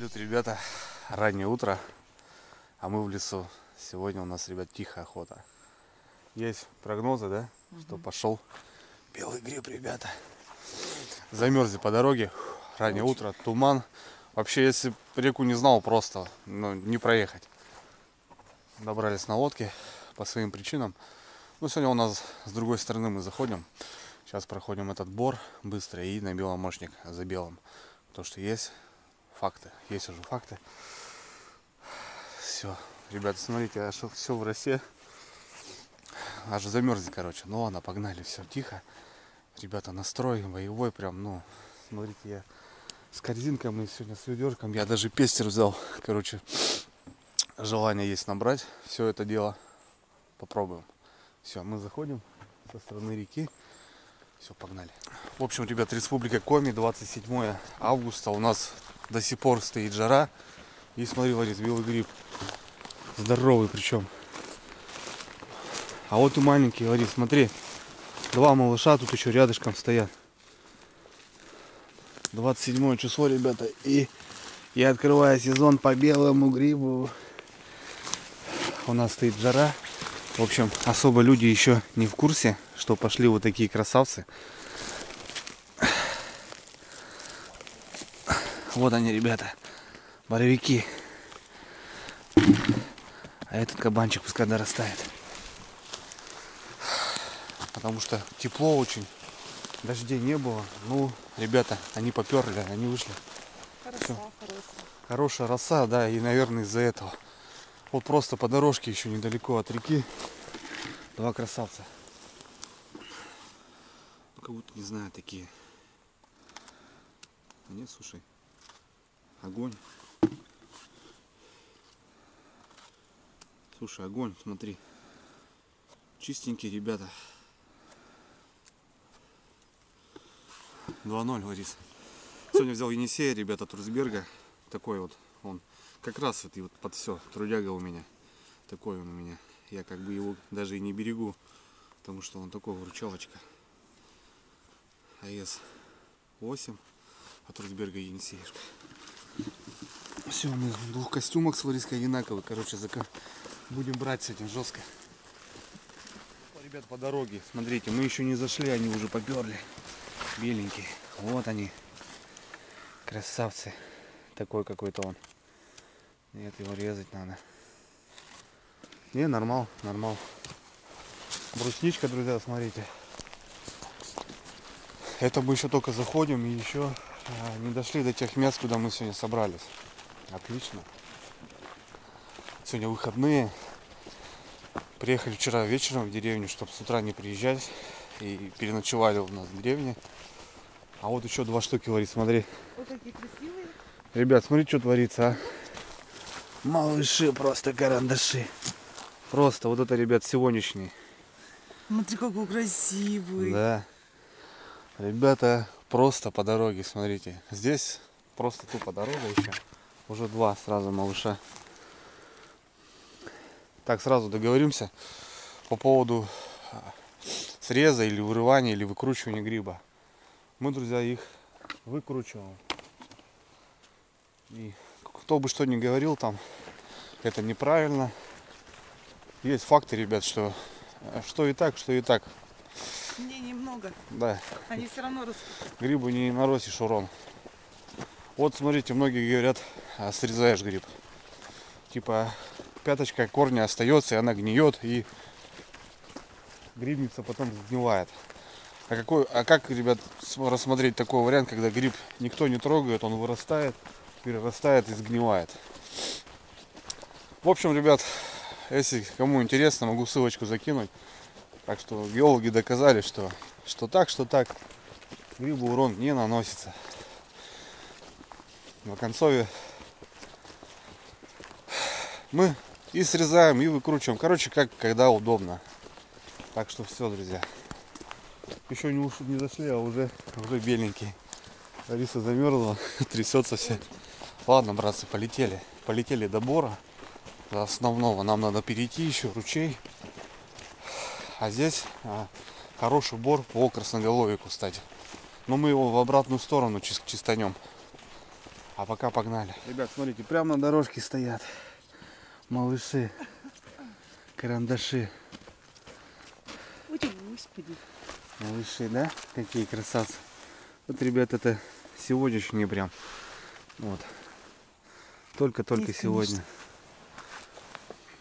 Салют, ребята, раннее утро, а мы в лесу. Сегодня у нас, ребят, тихая охота. Есть прогнозы, да, что пошел белый гриб, ребята. Замерзли по дороге, раннее утро, туман. Вообще, если реку не знал, просто не проехать. Добрались на лодке по своим причинам. Ну, сегодня у нас с другой стороны мы заходим. Сейчас проходим этот бор быстро и на белом мощник за белым. То, что есть факты, есть уже факты. Все, ребята, смотрите, аж все в росе. Аж замерзли, короче. Ну ладно, погнали, все тихо. Ребята, настрой боевой прям, ну, смотрите, я с корзинкой, мы сегодня с ведерком. Я даже пестер взял, короче. Желание есть набрать все это дело. Попробуем. Все, мы заходим со стороны реки. Все, погнали. В общем, ребят, Республика Коми, 27 августа. У нас до сих пор стоит жара. И смотри, Ларис, белый гриб. Здоровый причем. А вот и маленький, Ларис, смотри. Два малыша тут еще рядышком стоят. 27 число, ребята. И я открываю сезон по белому грибу. У нас стоит жара. В общем, особо люди еще не в курсе, что пошли вот такие красавцы. Вот они, ребята. Боровики. А этот кабанчик пускай дорастает. Потому что тепло очень. Дождей не было. Ну, ребята, они поперли, они вышли. Хорошая. Хорошая роса, да, и, наверное, из-за этого. Вот просто по дорожке еще недалеко от реки. Два красавца. Ну, как будто, не знаю, такие. А нет, слушай. Огонь. Слушай, огонь, смотри. Чистенькие, ребята. 2-0, Ларис. Сегодня взял Енисея, ребята, Трусберга. Такой вот он. Как раз вот, и вот под все. Трудяга у меня. Такой он у меня. Я как бы его даже и не берегу. Потому что он такой выручалочка. АЭС 8. А Трусберга Енисеюшка. Все, мы в двух костюмах с Лариской одинаковые. Короче, будем брать с этим жестко. Ребят, по дороге, смотрите, мы еще не зашли, они уже поперли. Беленькие. Вот они. Красавцы. Такой какой-то он. Нет, его резать надо. Не, нормал, нормал. Брусничка, друзья, смотрите. Это мы еще только заходим и еще не дошли до тех мест, куда мы сегодня собрались. Отлично. Сегодня выходные. Приехали вчера вечером в деревню, чтобы с утра не приезжать. И переночевали у нас в деревне. А вот еще два штуки, Ларис, смотри. Вот такие красивые. Ребят, смотри, что творится, а. Малыши, просто карандаши. Просто вот это, ребят, сегодняшний. Смотри, какой красивый. Да. Ребята, просто по дороге, смотрите. Здесь просто тупо дорога еще. Уже два сразу малыша. Так, сразу договоримся по поводу среза или вырывания, или выкручивания гриба. Мы, друзья, их выкручиваем. И кто бы что ни говорил там, это неправильно. Есть факты, ребят, что и так, что и так. Мне немного. Да. Они все равно растут. Грибу не наносишь урон. Вот смотрите, многие говорят, срезаешь гриб. Типа пяточка корня остается, и она гниет, и грибница потом сгнивает. А как, ребят, рассмотреть такой вариант, когда гриб никто не трогает, он вырастает, перерастает и сгнивает? В общем, ребят, если кому интересно, могу ссылочку закинуть. Так что геологи доказали, что так, грибу урон не наносится. На концове мы и срезаем, и выкручиваем. Короче, как когда удобно. Так что все, друзья. Еще не зашли, а уже беленький. Лариса замерзла, трясется все. Ладно, братцы, полетели. Полетели до бора. До основного нам надо перейти еще, ручей. А здесь хороший бор по красноголовику, кстати. Но мы его в обратную сторону чистанем. А пока погнали. Ребят, смотрите, прямо на дорожке стоят малыши, карандаши. Ой, господи. Малыши, да? Какие красавцы. Вот, ребят, это сегодняшние прям. Вот. Только-только Есть, сегодня.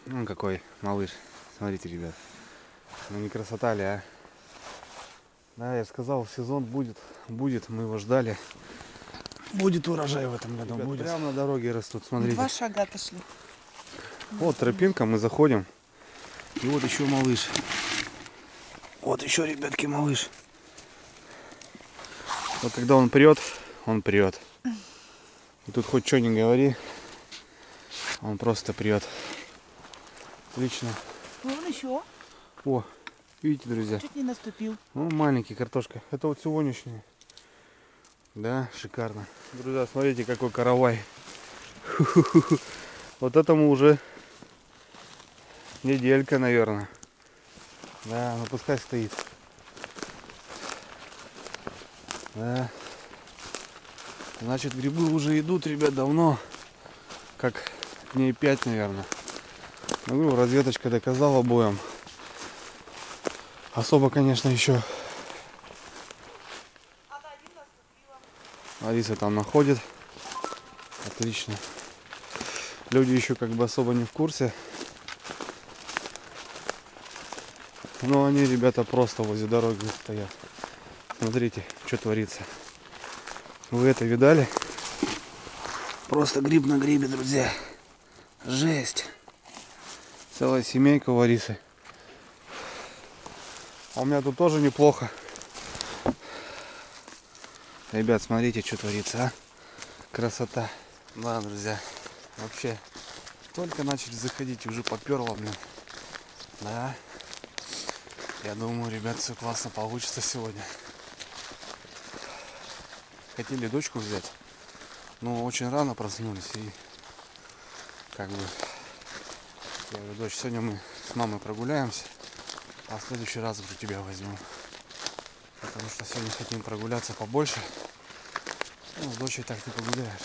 Ну, какой малыш. Смотрите, ребят. Ну, не красота ли, а? Да, я сказал, сезон будет. Будет, мы его ждали. Будет урожай в этом году. Ребят, будет. Прямо на дороге растут, смотрите. 2 шага отошли. Вот тропинка, мы заходим. И вот еще малыш. Вот еще, ребятки, малыш. Вот когда он прет, он прет. И тут хоть что ни говори, он просто прет. Отлично. Вон еще. О, видите, друзья? Чуть не наступил. Ну, маленький картошка. Это вот сегодняшний. Да, шикарно. Друзья, смотрите, какой каравай. Вот этому уже неделька, наверное. Да, ну пускай стоит. Да. Значит, грибы уже идут, ребят, давно. Как дней 5, наверное. Ну, разведочка доказала обоим. Особо, конечно, еще Алиса там находит. Отлично. Люди еще как бы особо не в курсе. Но они, ребята, просто возле дороги стоят. Смотрите, что творится. Вы это видали? Просто гриб на грибе, друзья. Жесть. Целая семейка у Арисы. А у меня тут тоже неплохо. Ребят, смотрите, что творится, а? Красота. Да, друзья. Вообще, только начали заходить, уже поперло, блин. Да. Я думаю, ребят, все классно получится сегодня. Хотели дочку взять, но очень рано проснулись и как бы я говорю, дочь, сегодня мы с мамой прогуляемся, а в следующий раз уже тебя возьму. Потому что сегодня хотим прогуляться побольше. Ну, с дочей так не погуляешь.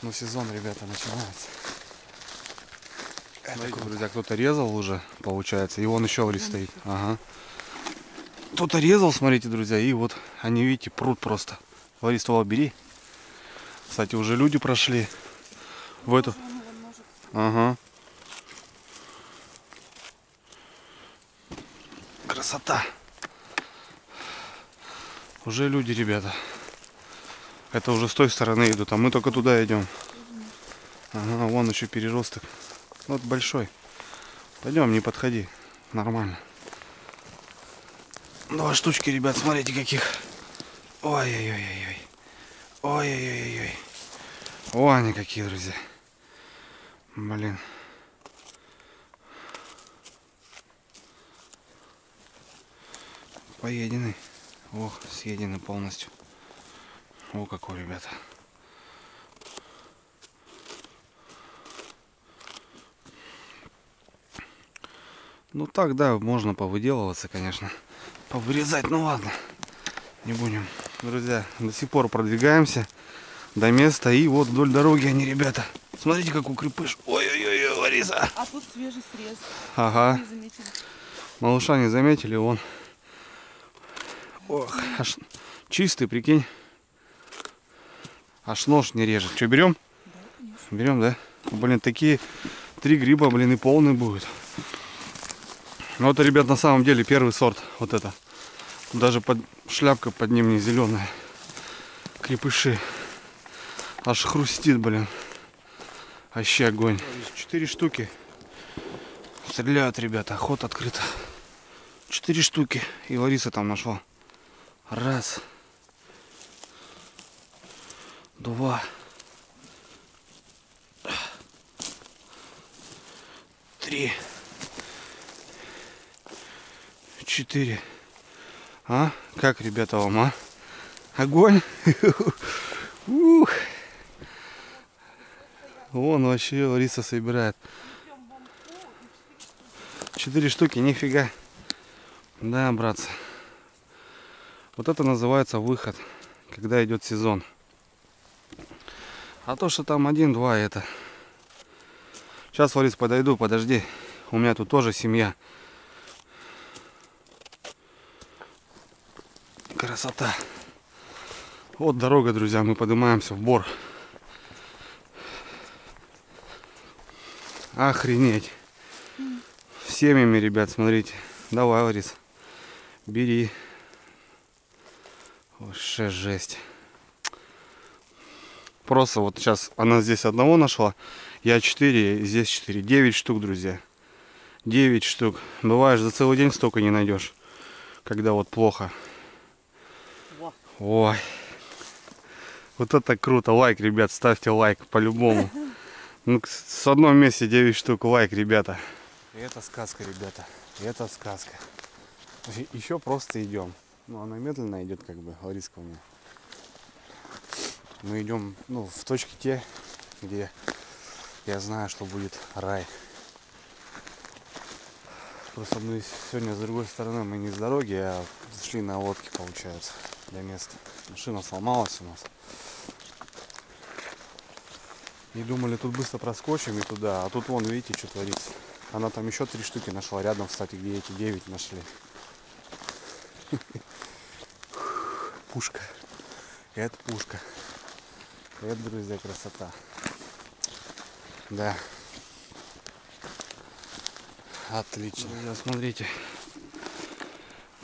Ну, сезон, ребята, начинается. Смотрите, друзья, кто-то резал уже, получается, и вон еще Ларис стоит. Ага. Кто-то резал, смотрите, друзья, и вот они, видите, прут просто. Ларис, ствол бери. Кстати, уже люди прошли в эту. Ага. Красота. Уже люди, ребята. Это уже с той стороны идут, а мы только туда идем. Ага, вон еще переросток. Вот большой. Пойдем, не подходи. Нормально. 2 штучки, ребят, смотрите каких. Ой-ой-ой-ой. Ой-ой-ой-ой. О, они какие, друзья. Блин. Поедены. Ох, съедены полностью. О, какой, ребята. Ну так, да, можно повыделываться, конечно. Повырезать, ну ладно. Не будем. Друзья, до сих пор продвигаемся до места. И вот вдоль дороги они, ребята. Смотрите, какой крепыш. Ой-ой-ой, Лариса. А тут свежий срез. Ага. Не заметили. Малыша не заметили, вон. Ох, аж чистый, прикинь. Аж нож не режет. Что, берем? Да, конечно. Берем, да? Блин, такие 3 гриба, блин, и полный будет. Ну, это, ребят, на самом деле первый сорт. Вот это. Даже шляпка под ним не зеленая. Крепыши. Аж хрустит, блин. Вообще огонь. 4 штуки. Стреляют, ребята. Охота открыта. 4 штуки. И Лариса там нашла. 1, 2, 3, 4. А? Как, ребята, вам, а? Огонь? Ух. Вон вообще Лариса собирает. 4 штуки, нифига. Да, братцы. Вот это называется выход. когда идет сезон. А то, что там один-два, это... Сейчас, Ларис, подойду, подожди. У меня тут тоже семья. Красота. Вот дорога, друзья, мы поднимаемся в Бор. Охренеть. С семьями, ребят, смотрите. Давай, Ларис, бери. Вообще жесть. Просто вот сейчас она здесь одного нашла. Я 4, здесь 4. 9 штук, друзья. 9 штук. Бываешь, за целый день столько не найдешь. Когда вот плохо. Ой. Вот это круто. Лайк, ребят, ставьте лайк по-любому. Ну, с одном месте 9 штук. Лайк, ребята. И это сказка, ребята. И это сказка. Еще просто идем. Ну, она медленно идет, как бы, Лариска у меня. Мы идем, ну, в точке те, где я знаю, что будет рай. Просто мы сегодня с другой стороны, мы не с дороги, а шли на лодке, получается, до места. Машина сломалась у нас. И думали, тут быстро проскочим и туда. А тут вон, видите, что творится. Она там еще 3 штуки нашла рядом, кстати, где эти 9 нашли. Пушка. Это пушка. Это, друзья, красота. Да. Отлично. Друзья, смотрите.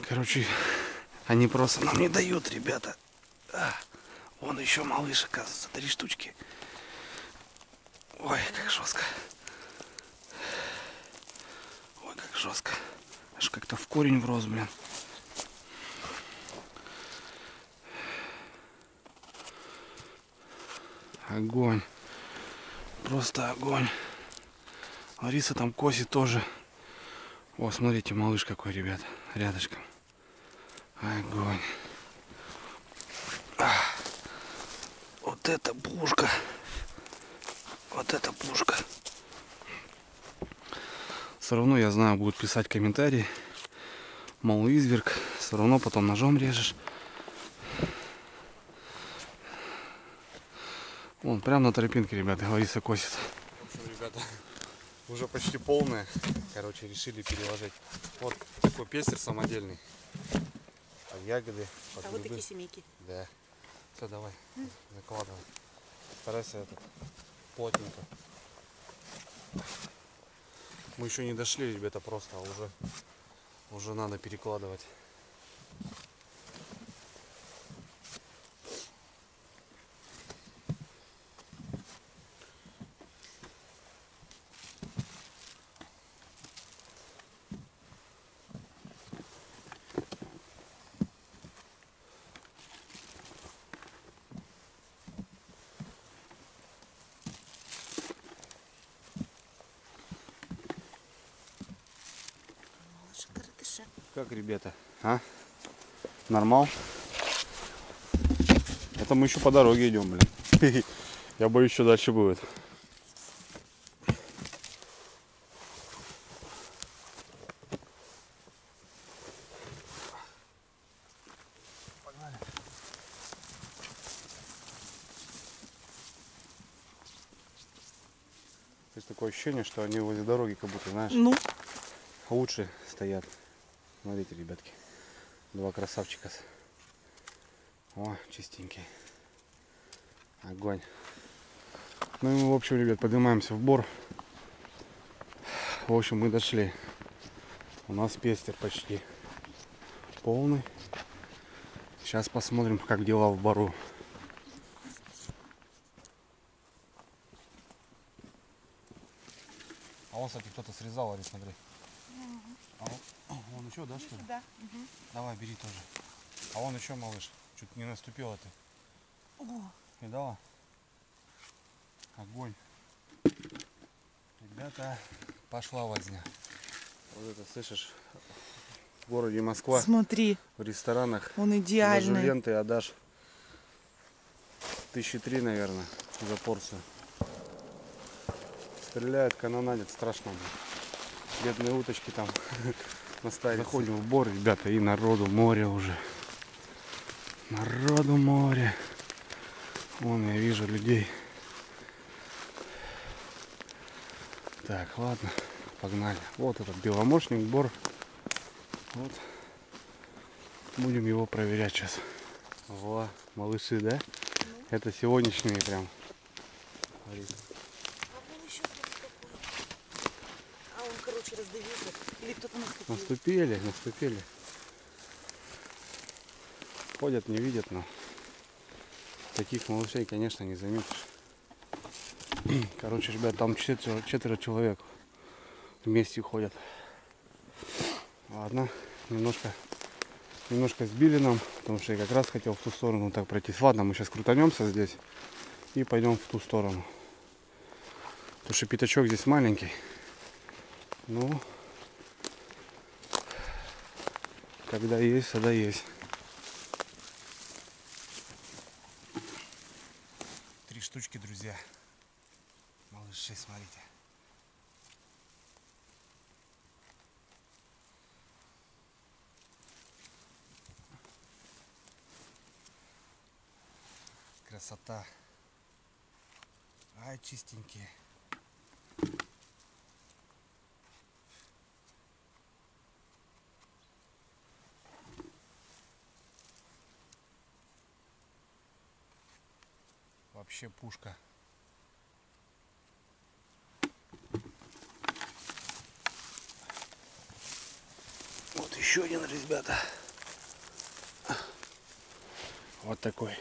Короче, они просто нам не дают, ребята. Вон еще малыш, оказывается, 3 штучки. Ой, как жестко. Ой, как жестко. Аж как-то в корень врос, блин. Огонь. Просто огонь. Лариса там косит тоже. О, смотрите, малыш какой, ребят. Рядышком. Огонь. Вот это пушка. Вот это пушка. Все равно, я знаю, будут писать комментарии. Мол, изверг. Все равно потом ножом режешь. Вон, прямо на тропинке, ребята, Лариса косит. В общем, ребята, уже почти полная. Короче, решили переложить. Вот такой пестер самодельный. Под ягоды, под грибы. Вот такие семейки. Да. Все, давай, накладывай. Старайся это плотненько. Мы еще не дошли, ребята, просто, а уже надо перекладывать. Как, ребята? А? Нормал? Это мы еще по дороге идем, блин. Я боюсь, что дальше будет. Погнали. Есть такое ощущение, что они возле дороги, как будто, знаешь, Ну, лучше стоят. Смотрите, ребятки. 2 красавчика. О, чистенькие. Огонь. Ну и мы, в общем, ребят, поднимаемся в Бор. В общем, мы дошли. У нас пестер почти полный. Сейчас посмотрим, как дела в Бору. А вон, кстати, кто-то срезал, Ларис, смотри. А вон еще, да, что ли? да. Давай, бери тоже. А вон еще, малыш. Чуть не наступила ты. О, Видала? Огонь. Ребята, пошла возня. Вот это, слышишь, в городе Москва, смотри, в ресторанах он даже идеальный. ленты отдашь 1003, наверное, за порцию. Стреляют, канонадят, страшно. Бедные уточки там на старе. Заходим в Бор, ребята, и народу море уже. Народу море. Вон я вижу людей. Так, ладно, погнали. Вот этот беломошник, бор. Вот. Будем его проверять сейчас. Во, малыши, да? Ну. Это сегодняшние прям. Смотрите. А вон еще какой. А он, короче, раздавился. Или кто-то наступил. Наступили. Ходят, не видят, но таких малышей, конечно, не заметишь. Короче, ребят, там четверо человек вместе ходят. Ладно, немножко сбили нам, потому что я как раз хотел в ту сторону так пройтись. Ладно, мы сейчас крутанемся здесь и пойдем в ту сторону. Потому что пятачок здесь маленький. Ну, когда есть, тогда есть. 3 штучки, друзья. Малыши, смотрите. Красота. Ай, чистенькие. Вообще пушка. Вот еще один, ребята. Вот такой.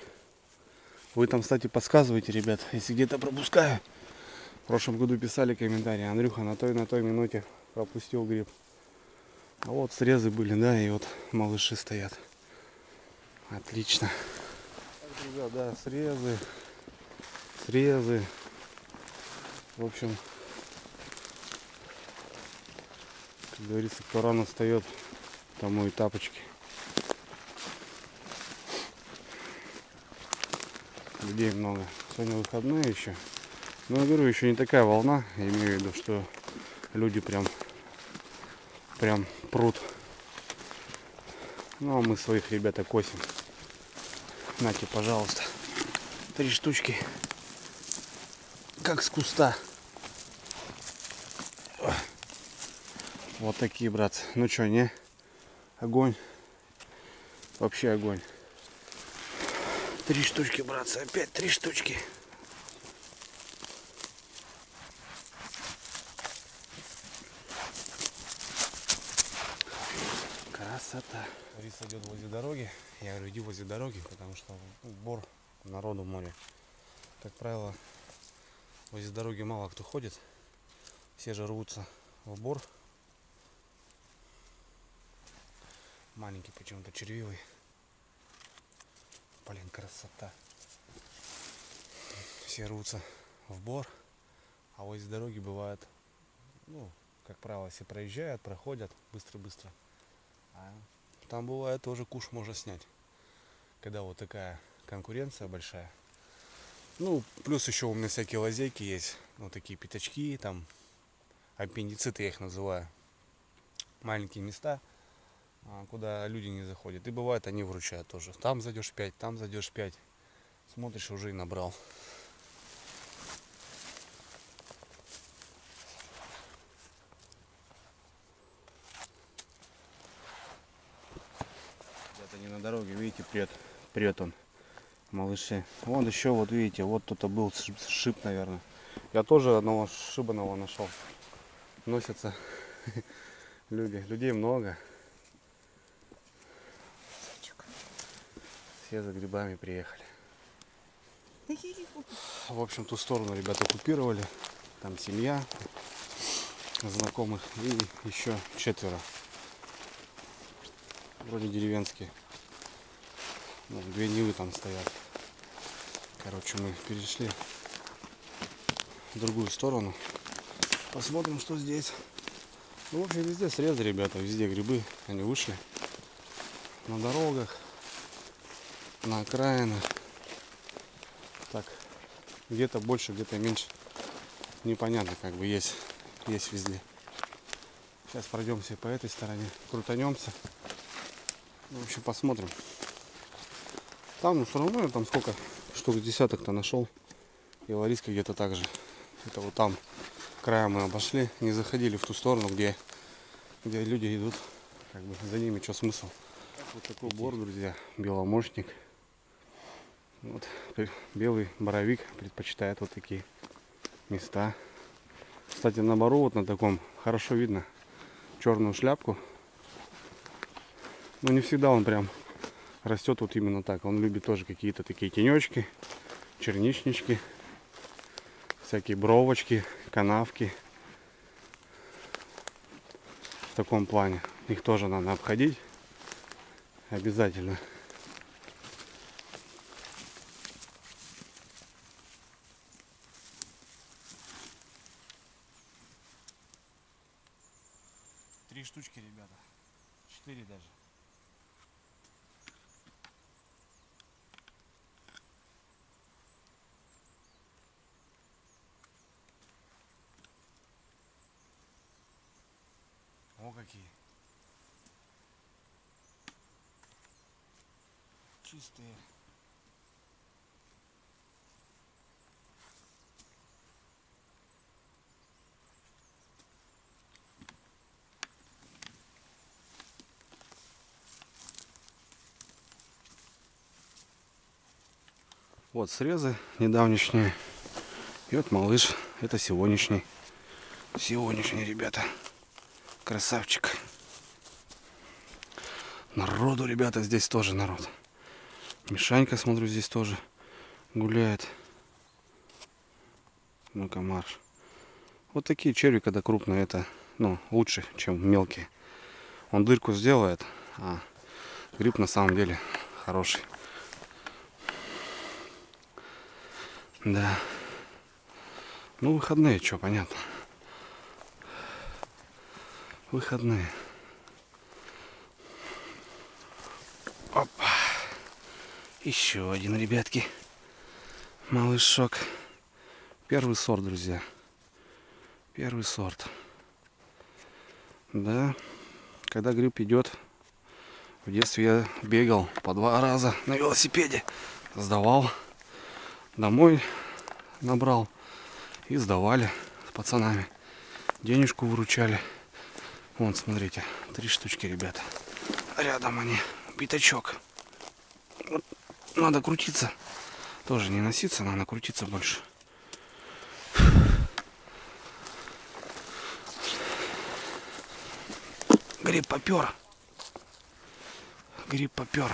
Вы там, кстати, подсказываете, ребят, если где-то пропускаю. В прошлом году писали комментарии: Андрюха на той минуте пропустил гриб. А вот срезы были, да, и вот малыши стоят. Отлично. Так, ребят, да, срезы. В общем, как говорится, кто рано встает, тому и тапочки. Людей много. Сегодня выходные еще. Но я говорю, еще не такая волна. Я имею в виду, что люди прям прут. Ну а мы своих ребят косим. Нате, пожалуйста. 3 штучки. Как с куста. Вот такие, братцы. Ну что, не? Огонь. Вообще огонь. 3 штучки, братцы. Опять 3 штучки. Красота. Рис идет возле дороги. Я говорю, иди возле дороги, потому что бор, народу море. Как правило, возле дороги мало кто ходит. Все же рвутся в бор. Маленький почему-то, червивый. Блин, красота. Все рвутся в бор. А возле дороги бывает, ну, как правило, все проезжают, проходят быстро-быстро. А там бывает тоже куш можно снять. Когда вот такая конкуренция большая. Ну, плюс еще у меня всякие лазейки есть. Вот такие пятачки, там аппендициты я их называю. Маленькие места, куда люди не заходят. И бывает, они вручают тоже. Там зайдешь 5, там зайдешь 5. Смотришь, уже и набрал. Это не на дороге, видите, прет он. Малыши. Вон еще, вот видите, вот кто-то был шип, наверное. Я тоже одного шибаного нашел. Носятся люди. Людей много. Все за грибами приехали. В общем, ту сторону ребята оккупировали. Там семья знакомых и еще 4. Вроде деревенские. Ну, 2 нивы там стоят. Короче, мы перешли в другую сторону. Посмотрим, что здесь. Ну, в общем, везде срезы, ребята, везде грибы. Они вышли на дорогах, на окраинах. Так, где-то больше, где-то меньше. Непонятно, как бы есть везде. Сейчас пройдемся по этой стороне, крутанемся. В общем, посмотрим. Там, ну, все равно я там сколько штук десяток-то нашел. И Лариска где-то так же. Это вот там краем мы обошли, не заходили в ту сторону, где люди идут. Как бы за ними что смысл? Вот такой бор, друзья, беломощник. Вот белый боровик предпочитает вот такие места. Кстати, на бору вот на таком хорошо видно черную шляпку. Но не всегда он прям растет вот именно так. Он любит тоже какие-то такие тенечки, черничнички, всякие бровочки, канавки. В таком плане. Их тоже надо обходить обязательно. Три штучки, ребята. 4 даже. О, какие. Чистые. Вот срезы недавнешние. И вот малыш. Это сегодняшний. Сегодняшний, ребята. Красавчик. Народу, ребята, здесь тоже народ. Мишанька, смотрю, здесь тоже гуляет. Ну-ка, марш. Вот такие черви, когда крупные, это, ну, лучше, чем мелкие. Он дырку сделает, а гриб на самом деле хороший. Да. Ну, выходные, что, понятно. Выходные. Опа. Еще один, ребятки. Малышок. Первый сорт, друзья. Первый сорт. Да. Когда гриб идет, в детстве я бегал по 2 раза на велосипеде. Сдавал. Домой набрал. И сдавали с пацанами. Денежку выручали. Вон, смотрите. 3 штучки, ребята. Рядом они. Пятачок. Вот. Надо крутиться. Тоже не носиться, надо крутиться больше. Гриб попер. Гриб попер.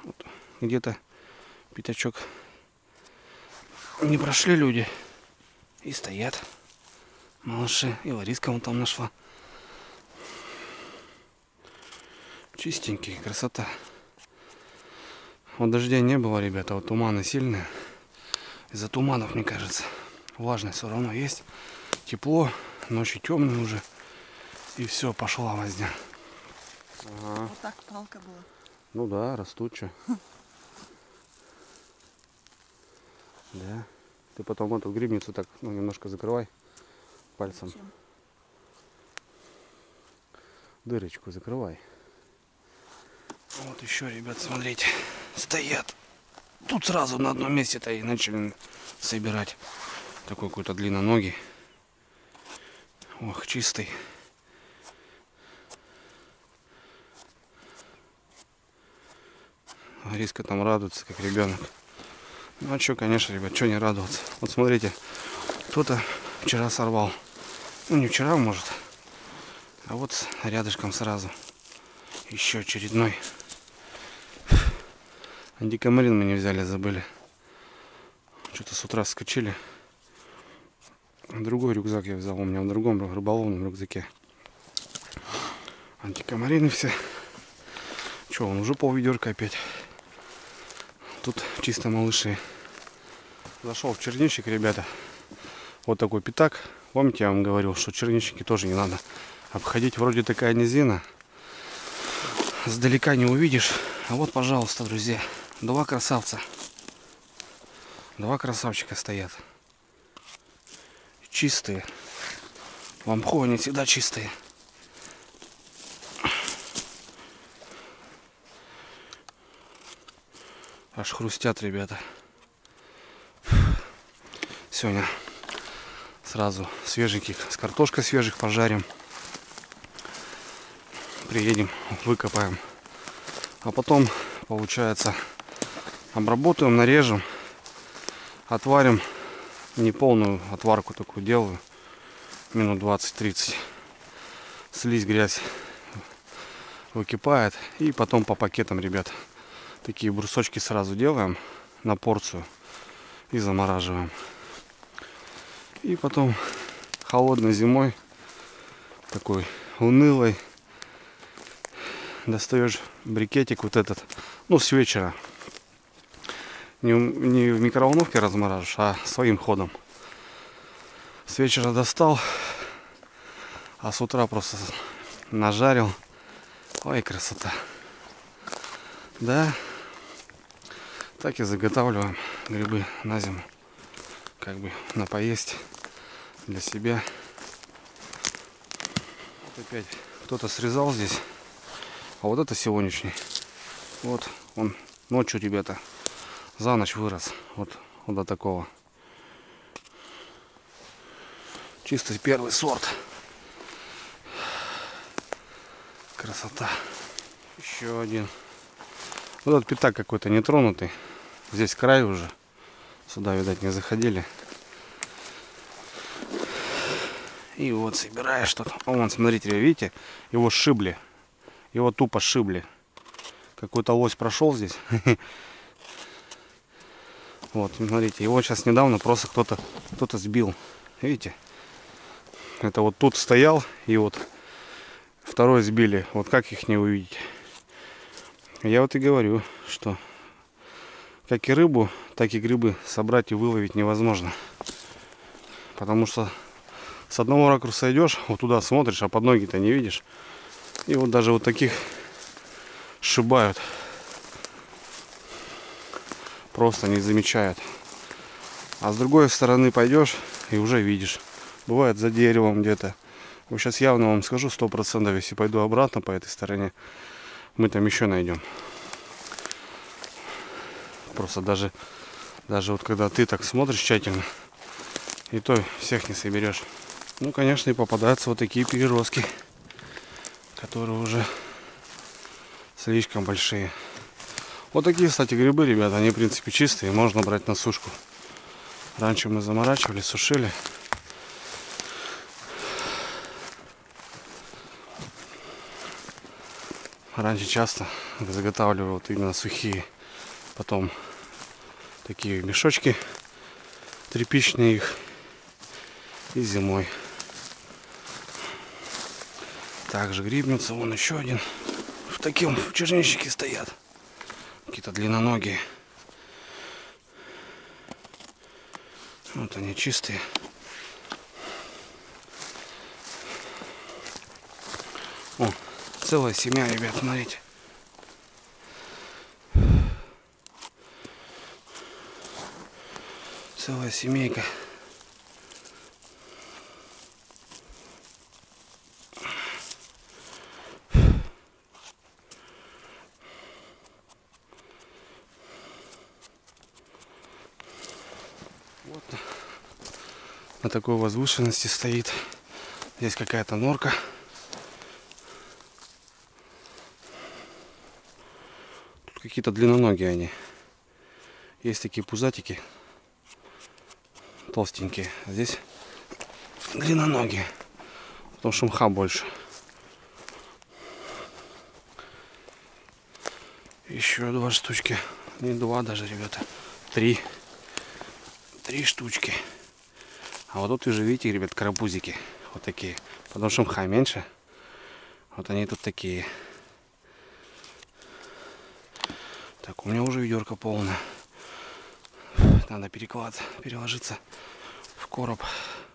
Вот. Где-то пятачок не прошли люди. И стоят малыши. И Лариска вон там нашла. Чистенький, красота. Вот дождя не было, ребята, вот туманы сильные. Из-за туманов, мне кажется, влажность все равно есть. Тепло, ночи темные уже. И все, пошла возня. Ага. Вот так палка была. Ну да, растут. Да. Ты потом эту грибницу так, ну, немножко закрывай пальцем. Зачем? Дырочку закрывай. Вот еще, ребят, смотрите, стоят. Тут сразу на одном месте-то и начали собирать. Такой какой-то длинноногий. Ох, чистый. Лариска там радуется, как ребенок. Ну а что, конечно, ребят, что не радоваться. Вот смотрите, кто-то вчера сорвал. Ну не вчера, может. А вот рядышком сразу. Еще очередной. Антикомарин мы не взяли, забыли. Что-то с утра вскочили. Другой рюкзак я взял. У меня в другом рыболовном рюкзаке. Антикомарины все. Че, он уже пол-ведерка опять. Тут чисто малыши. Зашел в черничник, ребята. Вот такой пятак. Помните, я вам говорил, что черничники тоже не надо обходить. Вроде такая низина. Сдалека не увидишь. А вот, пожалуйста, друзья. 2 красавца. 2 красавчика стоят. Чистые. В мху они всегда чистые. Аж хрустят, ребята. Сегодня сразу свеженьких, с картошкой свежих пожарим. Приедем, выкопаем. А потом, получается, обработаем, нарежем, отварим. Неполную отварку такую делаю. Минут 20-30. Слизь, грязь выкипает. И потом по пакетам, ребят, такие брусочки сразу делаем на порцию. И замораживаем. И потом холодной зимой, такой унылой, достаешь брикетик вот этот, ну, с вечера. Не в микроволновке размораживаешь, а своим ходом. С вечера достал, а с утра просто нажарил. Ой, красота. Да, так и заготавливаем грибы на зиму. Как бы на поесть для себя. Вот опять кто-то срезал здесь. А вот это сегодняшний. Вот он ночью, ребята, за ночь вырос. Вот до такого. Чистый первый сорт. Красота. Еще один. Вот этот пятак какой-то нетронутый. Здесь край уже. Сюда, видать, не заходили. И вот собираешь что-то. Вон, смотрите, видите, его сшибли. Его тупо сшибли. Какой-то лось прошел здесь. Вот, смотрите, его сейчас недавно просто кто-то сбил. Видите? Это вот тут стоял, и вот второй сбили. Вот как их не увидеть? Я вот и говорю, что как и рыбу, так и грибы собрать и выловить невозможно. Потому что с одного ракурса идешь, вот туда смотришь, а под ноги-то не видишь. И вот даже вот таких сшибают. Просто не замечают. А с другой стороны пойдешь и уже видишь. Бывает за деревом где-то. Вот сейчас явно вам скажу 100%, если пойду обратно по этой стороне, мы там еще найдем. Просто даже вот когда ты так смотришь тщательно, и то всех не соберешь. Ну, конечно, и попадаются вот такие переростки, которые уже слишком большие. Вот такие, кстати, грибы, ребята, они в принципе чистые, можно брать на сушку. Раньше мы заморачивали, сушили. Раньше часто заготавливал вот именно сухие. Потом такие мешочки тряпичные их. И зимой. Также грибница, вон еще один. В таком чернильщике стоят. Какие-то длинноногие. Вот они чистые. О, целая семья, ребят, смотрите. Целая семейка. Вот на такой возвышенности стоит. Здесь какая-то норка. Тут какие-то длинноногие они. Есть такие пузатики. Толстенькие. А здесь длинноногие. Потому что мха больше. Еще два штучки. Не два даже, ребята. Три штучки. А вот тут уже видите, ребят, карапузики. Вот такие. Потому что мха меньше. Вот они тут такие. Так, у меня уже ведерко полное. Надо переложиться в короб.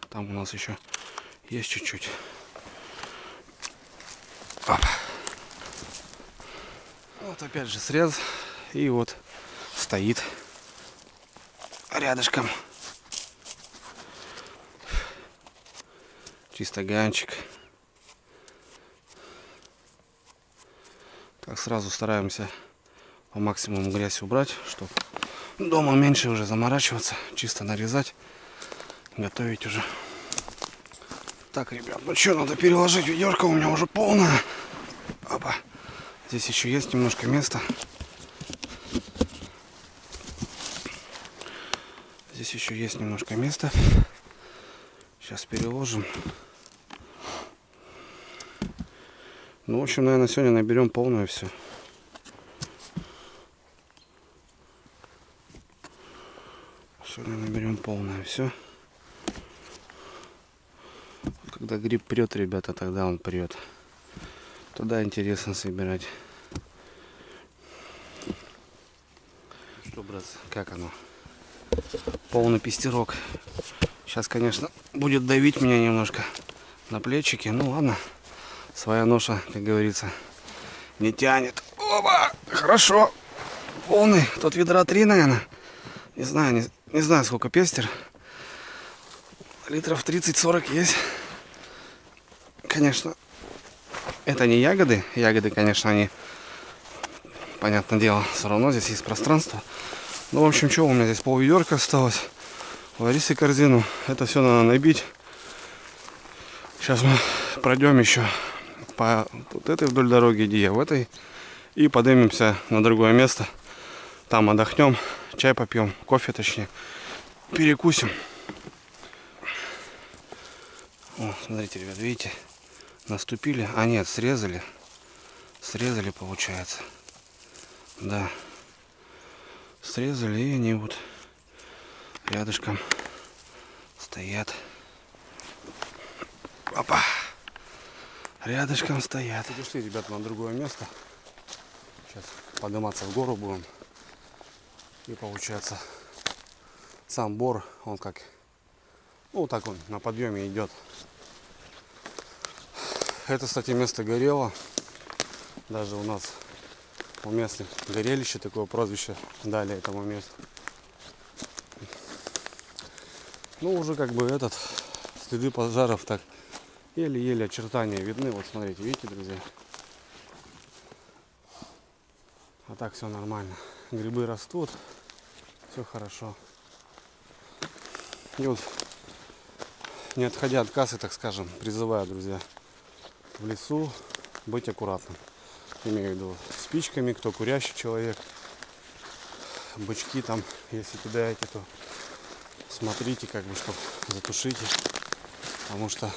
Там у нас еще есть чуть-чуть. Вот опять же срез. И вот стоит рядышком. Чистоганчик. Так сразу стараемся по максимуму грязь убрать, чтобы дома меньше уже заморачиваться, чисто нарезать, готовить уже. Так, ребят, ну что, надо переложить, ведерко у меня уже полное. Опа. Здесь еще есть немножко места. Здесь еще есть немножко места. Сейчас переложим. Ну, в общем, наверное, сегодня наберем полное все. Сегодня наберем полное все. Когда гриб прет, ребята, тогда он прет. Тогда интересно собирать. Что, брат, как оно? Полный пестерок. Сейчас, конечно, будет давить меня немножко на плечики. Ну ладно. Своя ноша, как говорится, не тянет. Опа! Хорошо. Полный. Тут ведра 3, наверное. Не знаю, не знаю, сколько пестер. Литров 30-40 есть. Конечно, это не ягоды. Ягоды, конечно, они, понятное дело, все равно здесь есть пространство. Ну, в общем, что, у меня здесь пол-ведерка осталось. Ларисе корзину. Это все надо набить. Сейчас мы пройдем еще по вот этой вдоль дороги, где я в этой. И поднимемся на другое место. Там отдохнем, чай попьем, кофе точнее. Перекусим. О, смотрите, ребят, видите? Наступили. А нет, срезали. Срезали, получается. Да. Срезали, и они вот рядышком стоят. Опа! Рядышком стоят. Пришли, ребята, на другое место. Сейчас подниматься в гору будем. И получается, сам бор, он как, ну, вот так он на подъеме идет. Это, кстати, место горело. Даже у нас у местных горелище, такое прозвище дали этому месту. Ну, уже как бы следы пожаров так еле-еле очертания видны. Вот смотрите, видите, друзья? А так все нормально. Грибы растут, все хорошо. И вот, не отходя от кассы, так скажем, призываю, друзья, в лесу быть аккуратным. Имею в виду спичками, кто курящий человек, бычки там, если кидаете, то смотрите, как бы, чтобы затушите. Потому что,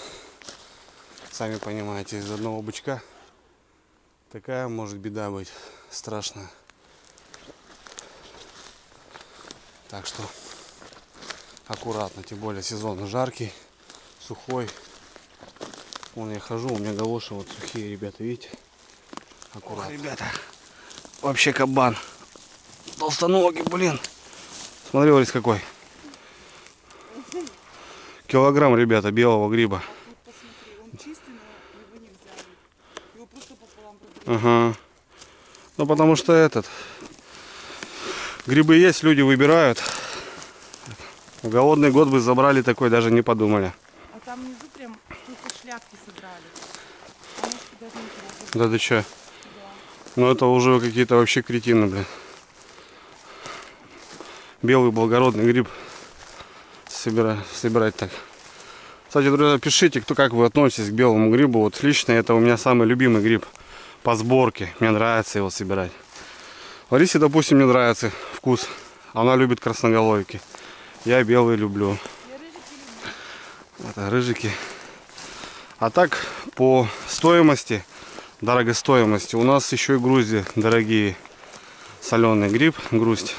сами понимаете, из одного бычка такая может беда быть страшная. Так что аккуратно, тем более сезон жаркий, сухой. Вон я хожу, у меня галоши вот сухие, ребята, видите? Аккуратно. Ох, ребята, вообще кабан. Толстоногий, блин. Смотри, Ларис, какой. Килограмм, ребята, белого гриба. Вот посмотри, он чистый, но его не взяли. Его просто пополам разрезали. Ага. Ну, потому что грибы есть, люди выбирают. В голодный год бы забрали такой, даже не подумали. А там внизу прям только шляпки собрали. А может, даже не трогали. Да ты че? Да. Ну это уже какие-то вообще кретины, блин. Белый благородный гриб собирать так. Кстати, друзья, пишите, как вы относитесь к белому грибу. Вот лично это у меня самый любимый гриб по сборке. Мне нравится его собирать. Ларисе, допустим, не нравится вкус. Она любит красноголовики. Я белый люблю. Я рыжики люблю. Это рыжики. А так, по стоимости, дорогостоимости, у нас еще и грузди дорогие. Соленый гриб, грусть.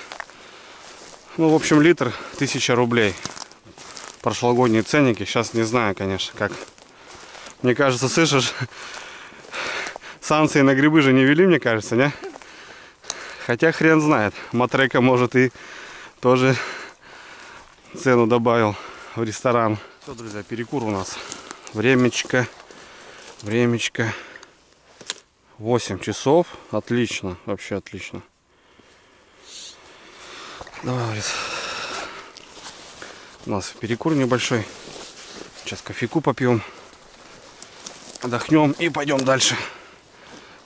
Ну, в общем, литр 1000 рублей. Прошлогодние ценники. Сейчас не знаю, конечно, как. Мне кажется, слышишь, санкции на грибы же не ввели, мне кажется, не? Хотя хрен знает. Матрека, может, и тоже цену добавил в ресторан. Все, друзья, перекур у нас. Времечко. 8 часов. Отлично. Вообще отлично. Давай, Ларис. У нас перекур небольшой. Сейчас кофейку попьем. Отдохнем и пойдем дальше.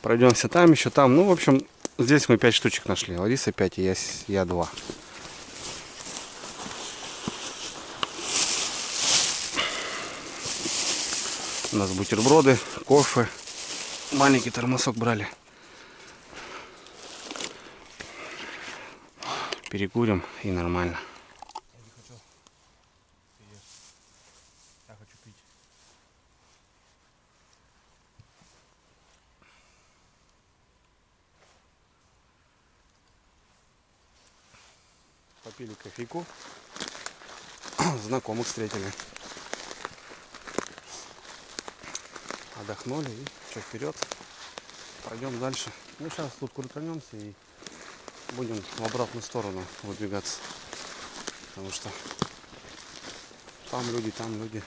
Пройдемся там, еще там. Ну, в общем, Здесь мы 5 штучек нашли. Лариса 5 и я 2. У нас бутерброды, кофе. Маленький термосок брали. Перекурим и нормально. Я хочу пить. Попили кофейку. Знакомых встретили. Отдохнули и что, вперед. Пойдем дальше. Ну сейчас тут крутанемся и будем в обратную сторону выдвигаться. Потому что там люди,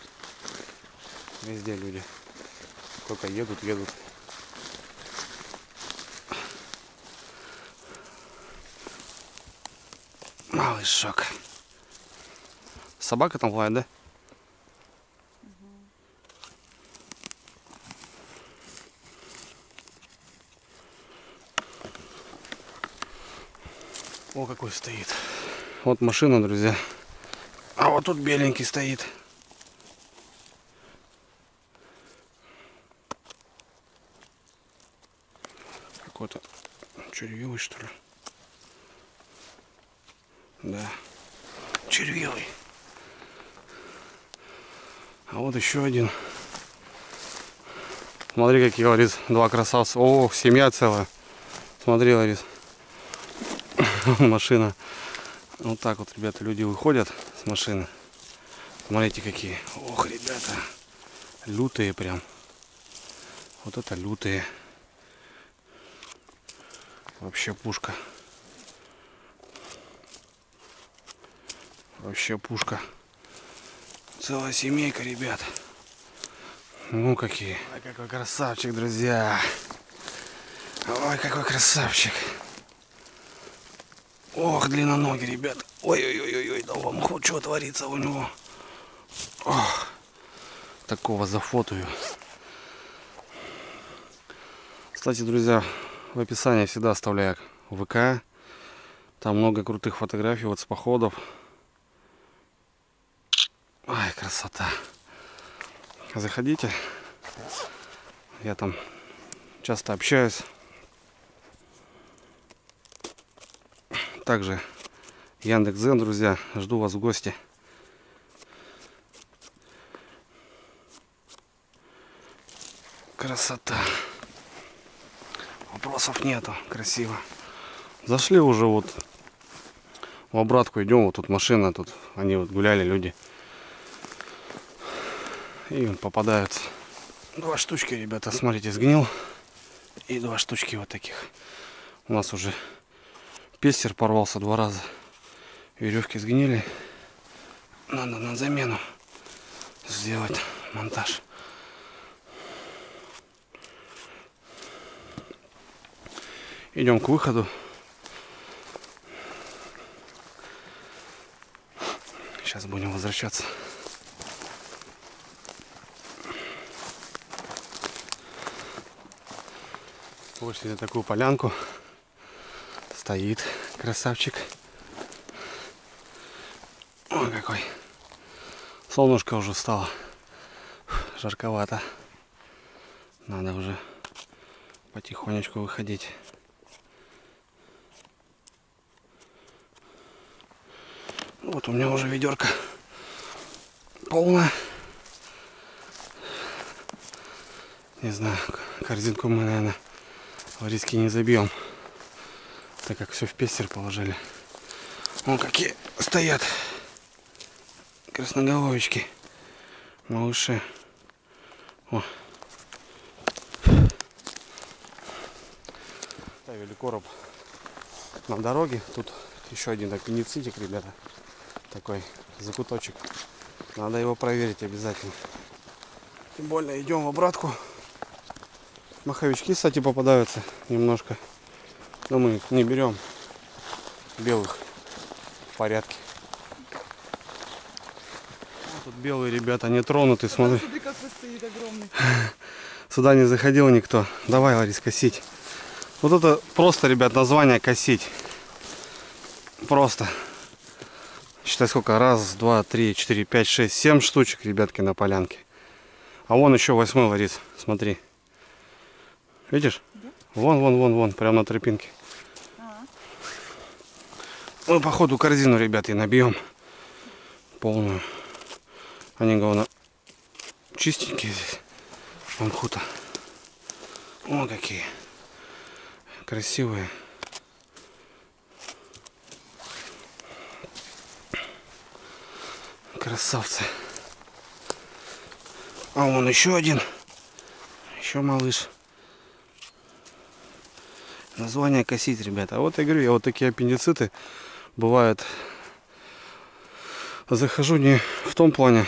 везде люди. Только едут. Малышок. Собака там лает, да? О, какой стоит. Вот машина, друзья. А вот тут беленький стоит. Какой-то червивый, что ли? Да. Червивый. А вот еще один. Смотри, какие, Ларис, два красавца. О, семья целая. Смотри, Ларис. Машина. Вот так вот, ребята, люди выходят с машины. Смотрите, какие. Ох, ребята. Лютые прям. Вот это лютые. Вообще пушка. Вообще пушка. Целая семейка, ребят. Ну какие. Ой, какой красавчик, друзья. Ой, какой красавчик. Ох, длинноногий, ребят. Ой-ой-ой-ой, да вам что творится у него. Ох, такого зафотою. Кстати, друзья, в описании всегда оставляю ВК. Там много крутых фотографий вот с походов. Ай, красота. Заходите. Я там часто общаюсь. Также Яндекс.Дзен, друзья. Жду вас в гости. Красота. Вопросов нету. Красиво. Зашли уже вот в обратку, идем. Вот тут машина, тут они вот гуляли, люди. И попадаются. 2 штучки, ребята, смотрите, сгнил. И 2 штучки вот таких. У нас уже пестер порвался 2 раза. Веревки сгнили. Надо на замену сделать монтаж. Идем к выходу. Сейчас будем возвращаться. Вышли на такую полянку. Стоит красавчик. Ой, какой. Солнышко уже встало. Жарковато. Надо уже потихонечку выходить. Вот у меня уже ведерко полное. Не знаю, корзинку мы, наверное, в риски не забьем, так как все в пестер положили. Вон какие стоят красноголовички, малыши. О. Ставили короб на дороге. Тут еще один аппендицитик, ребята. Такой закуточек. Надо его проверить обязательно. Тем более идем в обратку. Маховички, кстати, попадаются немножко. Но мы не берем. Белых в порядке. Тут белые, ребята, не тронуты. Смотри. Смотри, какой стоит огромный. Сюда не заходил никто. Давай, Ларис, косить. Вот это просто, ребят, название косить. Просто. Считай, сколько? Раз, два, три, четыре, пять, шесть, 7 штучек, ребятки, на полянке. А вон еще 8-й, Ларис. Смотри. Видишь? Да? Вон, прямо на тропинке. Мы, походу, корзину, ребят, и набьем. Полную. Они, главное, чистенькие здесь. Вон хуто. О, какие. Красивые. Красавцы. А вон еще один. Еще малыш. Название косить, ребята. А вот я говорю, я вот такие аппендициты бывает. Захожу не в том плане,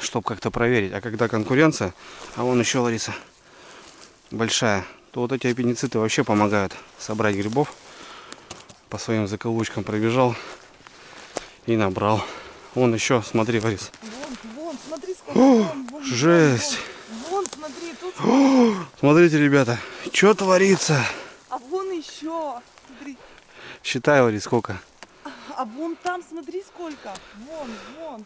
чтобы как-то проверить, а когда конкуренция, а вон еще, Лариса, большая, то вот эти аппендициты вообще помогают собрать грибов. По своим закоулочкам пробежал и набрал. Вон еще, смотри, Ларис. Вон, смотри, сколько. Вон, жесть. Вон, смотри, тут сколько. Смотрите, ребята, что творится? А вон еще. Смотри. Считай, Ларис, сколько. А вон там, смотри, сколько. Вон.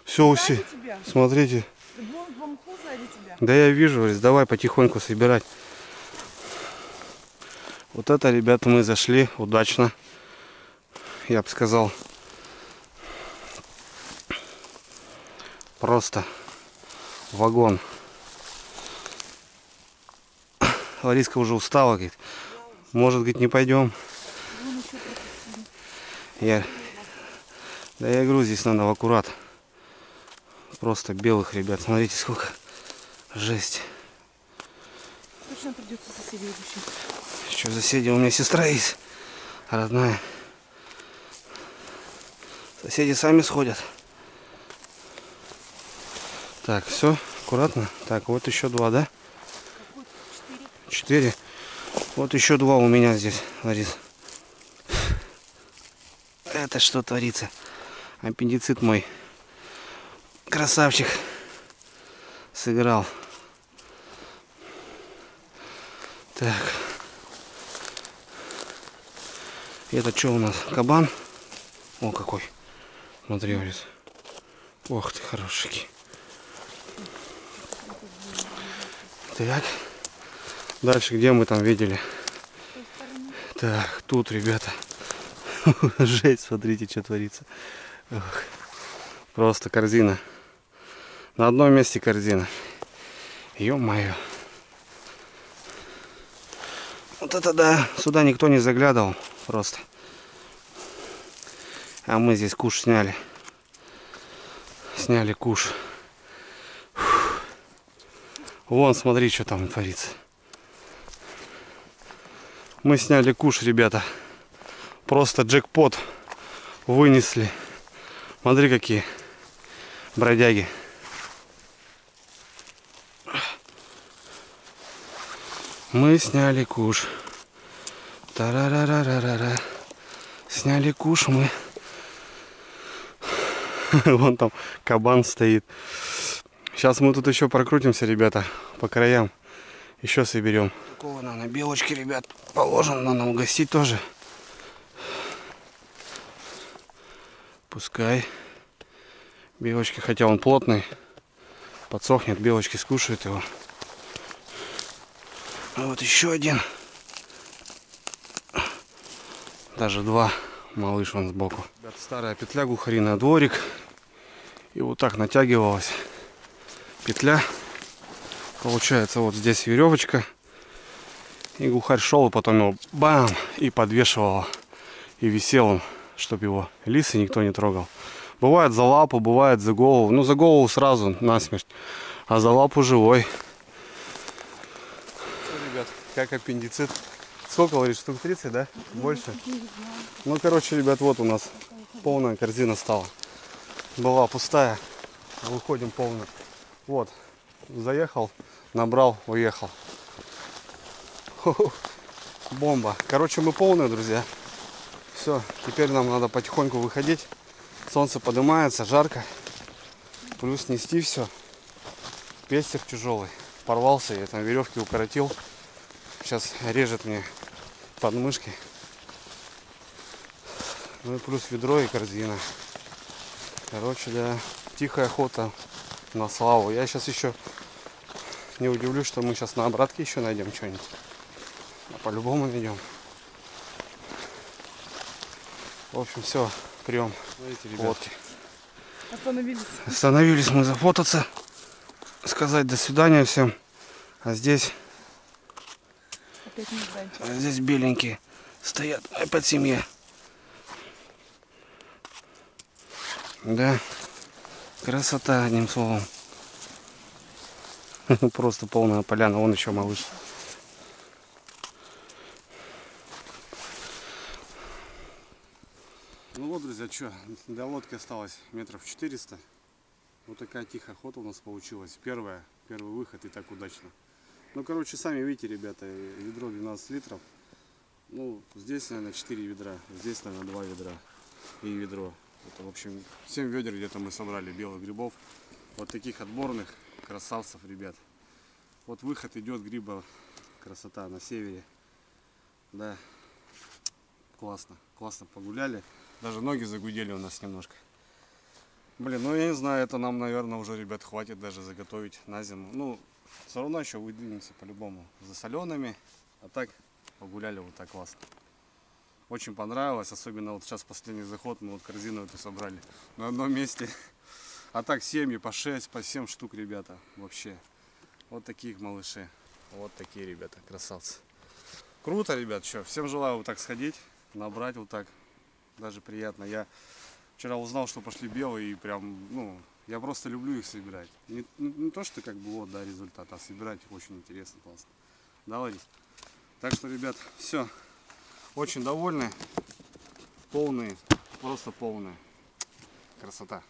Все уси. Смотрите. Вон в мху сзади тебя. Да я вижу, Ларис, давай потихоньку собирать. Вот это, ребята, мы зашли удачно. Я бы сказал. Просто вагон. Лариска уже устала, говорит. Может, говорит, не пойдем. Да я говорю, здесь надо в аккурат. Просто белых, ребят. Смотрите, сколько. Жесть. Точно придется соседей обучить. Что, соседи? У меня сестра есть. Родная. Соседи сами сходят. Так, все, аккуратно. Так, вот еще 2, да? 4. Вот еще 2 у меня здесь, Ларис. Это что творится? Аппендицит мой. Красавчик. Сыграл. Так. Это что у нас? Кабан? О, какой. Смотри, Ларис. Ох ты, хороший. Так. Дальше где мы там видели? Так, тут, ребята. Жесть, смотрите, что творится. Ох. Просто корзина. На одном месте корзина. Ё-моё. Вот это да. Сюда никто не заглядывал. Просто. А мы здесь куш сняли. Сняли куш. Фух. Вон, смотри, что там творится. Мы сняли куш, ребята. Просто джекпот вынесли. Смотри, какие бродяги. Мы сняли куш. Тарарарарара. Сняли куш мы. Вон там кабан стоит. Сейчас мы тут еще прокрутимся, ребята, по краям. Еще соберем. Такого на белочки, ребят, положим. Надо нам угостить тоже. Пускай. Белочки, хотя он плотный. Подсохнет, белочки скушают его. А вот еще один. Даже 2. Малыш вон сбоку. Ребят, старая петля глухари на дворик. И вот так натягивалась петля. Получается, вот здесь веревочка. И глухарь шел, и потом его бам! И подвешивал. И висел он, чтобы его лисы никто не трогал. Бывает за лапу, бывает за голову. Ну, за голову сразу насмерть. А за лапу живой. Что, ребят, как аппендицит? Сколько, говоришь, штук 30, да? Больше? Ну, короче, ребят, вот у нас полная корзина стала. Была пустая. Выходим полная. Вот. Заехал, набрал, уехал. Бомба. Короче, мы полные, друзья. Все, теперь нам надо потихоньку выходить. Солнце поднимается, жарко. Плюс нести все. Пестик тяжелый. Порвался, я там веревки укоротил. сейчас режет мне подмышки. Ну и плюс ведро и корзина. Короче, да, тихая охота на славу. Я сейчас еще не удивлюсь, что мы сейчас на обратке еще найдем что-нибудь. А по-любому найдем. В общем, все, прием. Смотрите, водки. Остановились. Остановились мы зафотаться, сказать до свидания всем. А здесь, Опять нежданчик. здесь беленькие стоят. Опять семья. Да, красота, одним словом. Просто полная поляна. Вон еще малыш. Ну вот, друзья, что, до лодки осталось метров 400. Вот такая тихая охота у нас получилась. Первый выход и так удачно. Ну, короче, сами видите, ребята, ведро 12 литров. Ну, здесь, наверное, 4 ведра. Здесь, наверное, 2 ведра и ведро. Это, в общем, 7 ведер где-то мы собрали белых грибов. Вот таких отборных красавцев, ребят. Вот выход идет гриба. Красота на севере. Да, классно. Классно погуляли. Даже ноги загудели у нас немножко. Блин, ну я не знаю, это нам, наверное, уже, ребят, хватит даже заготовить на зиму. Ну, все равно еще выдвинемся по-любому за солеными. А так погуляли вот так классно. Очень понравилось, особенно вот сейчас последний заход, мы вот корзину эту собрали на одном месте. А так семьи по 6, по 7 штук, ребята, вообще. Вот таких малышей. Вот такие, ребята, красавцы. Круто, ребят, что, всем желаю вот так сходить, набрать вот так. Даже приятно. Я вчера узнал, что пошли белые, и прям, ну, я просто люблю их собирать. Не то, что как бы вот, да, результат, а собирать их очень интересно, классно. Да, Ларис? Так что, ребят, все. Очень довольны. Полные, просто полные. Красота.